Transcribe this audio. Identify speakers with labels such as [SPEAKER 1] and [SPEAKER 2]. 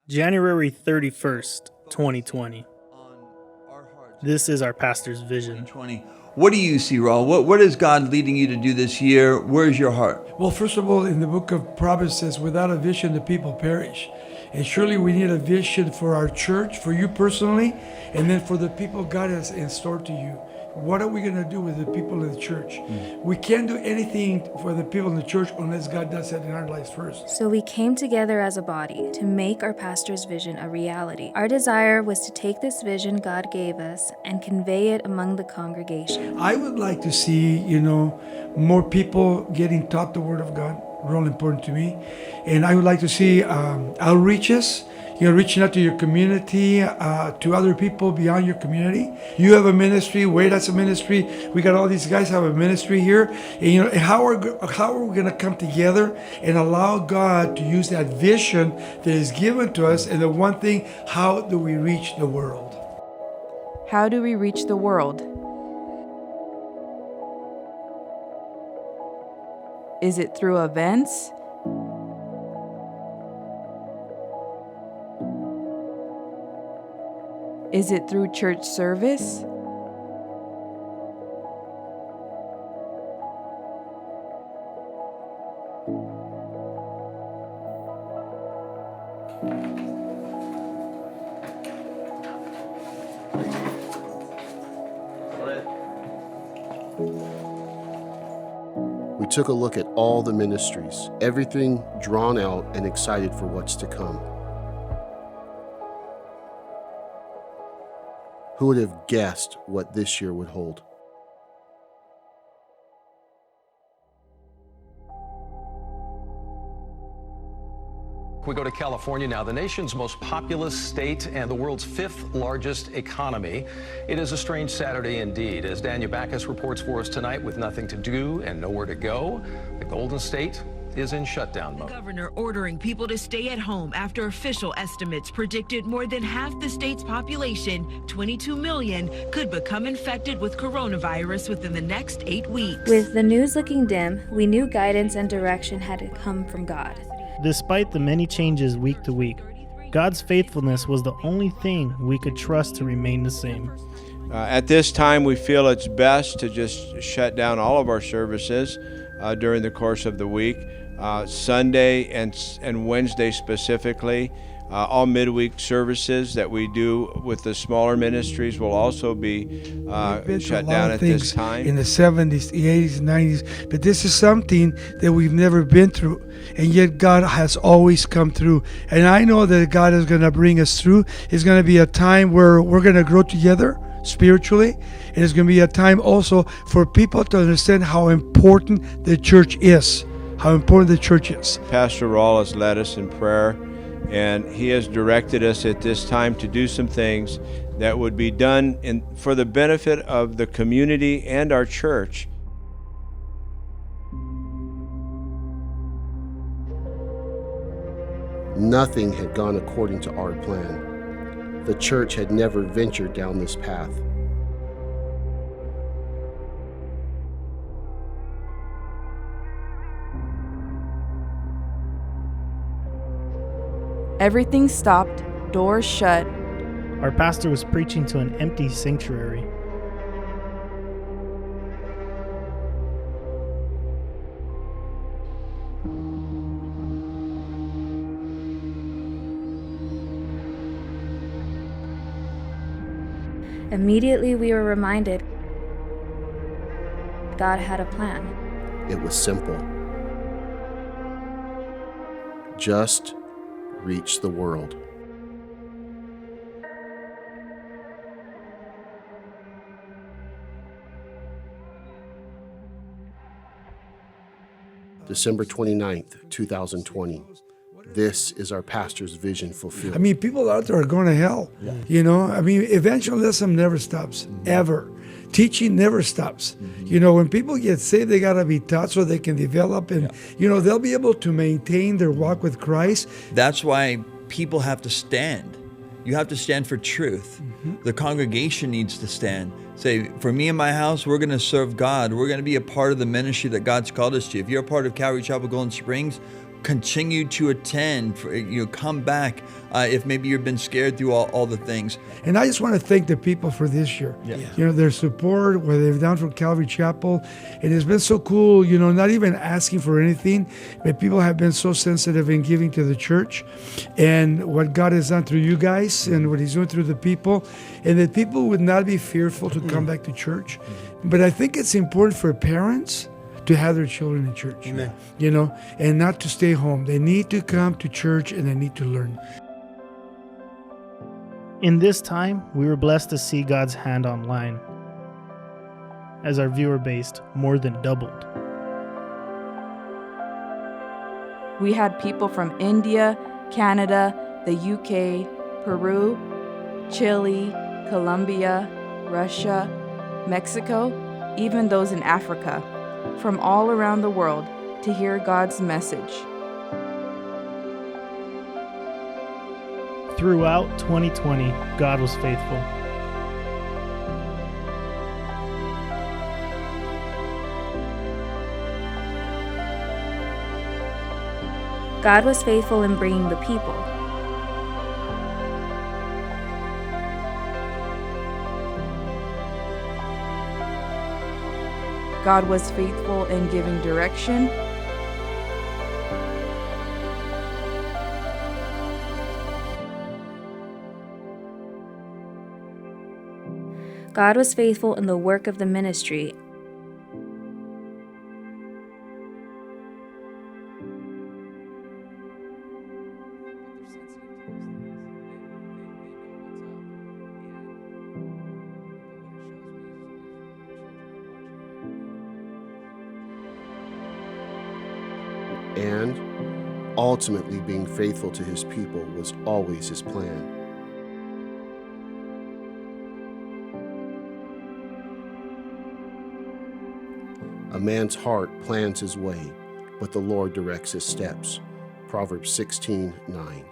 [SPEAKER 1] January 31st, 2020. This is our pastor's vision.
[SPEAKER 2] 2020. What do you see, Raul? What is God leading you to do this year? Where's your heart?
[SPEAKER 3] Well, first of all, in the book of Proverbs says, without a vision, the people perish. And surely we need a vision for our church, for you personally, and then for the people God has in store to you. What are we going to do with the people in the church? We can't do anything for the people in the church unless God does it in our lives first.
[SPEAKER 4] So we came together as a body to make our pastor's vision a reality. Our desire was to take this vision God gave us and convey it among the congregation.
[SPEAKER 3] I would like to see, more people getting taught the Word of God. Real important to me. And I would like to see outreaches, reaching out to your community, to other people beyond your community. You have a ministry, Wade has a ministry. We got all these guys have a ministry here. And how are we going to come together and allow God to use that vision that is given to us? And the one thing, how do we reach the world?
[SPEAKER 5] How do we reach the world? Is it through events? Is it through church service?
[SPEAKER 6] We took a look at all the ministries, everything drawn out and excited for what's to come. Who would have guessed what this year would hold?
[SPEAKER 7] We go to California now, the nation's most populous state and the world's fifth largest economy. It is a strange Saturday indeed, as Daniel Backus reports for us tonight with nothing to do and nowhere to go. The Golden State is in shutdown mode.
[SPEAKER 8] The governor ordering people to stay at home after official estimates predicted more than half the state's population, 22 million, could become infected with coronavirus within the next 8 weeks.
[SPEAKER 4] With the news looking dim, we knew guidance and direction had to come from God.
[SPEAKER 1] Despite the many changes week to week, God's faithfulness was the only thing we could trust to remain the same.
[SPEAKER 9] At this time, we feel it's best to just shut down all of our services during the course of the week. Sunday and Wednesday specifically, all midweek services that we do with the smaller ministries will also be shut down at this time.
[SPEAKER 3] In the 70s, the 80s, 90s, but this is something that we've never been through, and yet God has always come through. And I know that God is going to bring us through. It's going to be a time where we're going to grow together spiritually, and it's going to be a time also for people to understand how important the church is. How important the church is.
[SPEAKER 9] Pastor Raul has led us in prayer, and he has directed us at this time to do some things that would be done for the benefit of the community and our church.
[SPEAKER 6] Nothing had gone according to our plan. The church had never ventured down this path.
[SPEAKER 5] Everything stopped, doors shut.
[SPEAKER 1] Our pastor was preaching to an empty sanctuary.
[SPEAKER 4] Immediately we were reminded God had a plan.
[SPEAKER 6] It was simple. Just reach the world. December 29th, 2020. This is our pastor's vision fulfilled.
[SPEAKER 3] People out there are going to hell. Evangelism never stops, ever. Teaching never stops. When people get saved, they got to be taught so they can develop and, they'll be able to maintain their walk with Christ.
[SPEAKER 2] That's why people have to stand. You have to stand for truth. The congregation needs to stand. Say, for me and my house, we're going to serve God. We're going to be a part of the ministry that God's called us to. If you're a part of Calvary Chapel Golden Springs, continue to attend, come back if maybe you've been scared through all the things.
[SPEAKER 3] And I just want to thank the people for this year. Their support, what they've done for Calvary Chapel. It has been so cool, not even asking for anything, but people have been so sensitive in giving to the church and what God has done through you guys and what He's doing through the people, and that people would not be fearful to come back to church. But I think it's important for parents to have their children in church,
[SPEAKER 10] Amen.
[SPEAKER 3] And not to stay home. They need to come to church and they need to learn.
[SPEAKER 1] In this time, we were blessed to see God's hand online, as our viewer base more than doubled.
[SPEAKER 5] We had people from India, Canada, the UK, Peru, Chile, Colombia, Russia, Mexico, even those in Africa, from all around the world to hear God's message.
[SPEAKER 1] Throughout 2020, God was faithful.
[SPEAKER 4] God was faithful in bringing the people.
[SPEAKER 5] God was faithful in giving direction.
[SPEAKER 4] God was faithful in the work of the ministry.
[SPEAKER 6] And ultimately, being faithful to His people was always His plan. A man's heart plans his way, but the Lord directs his steps. Proverbs 16:9.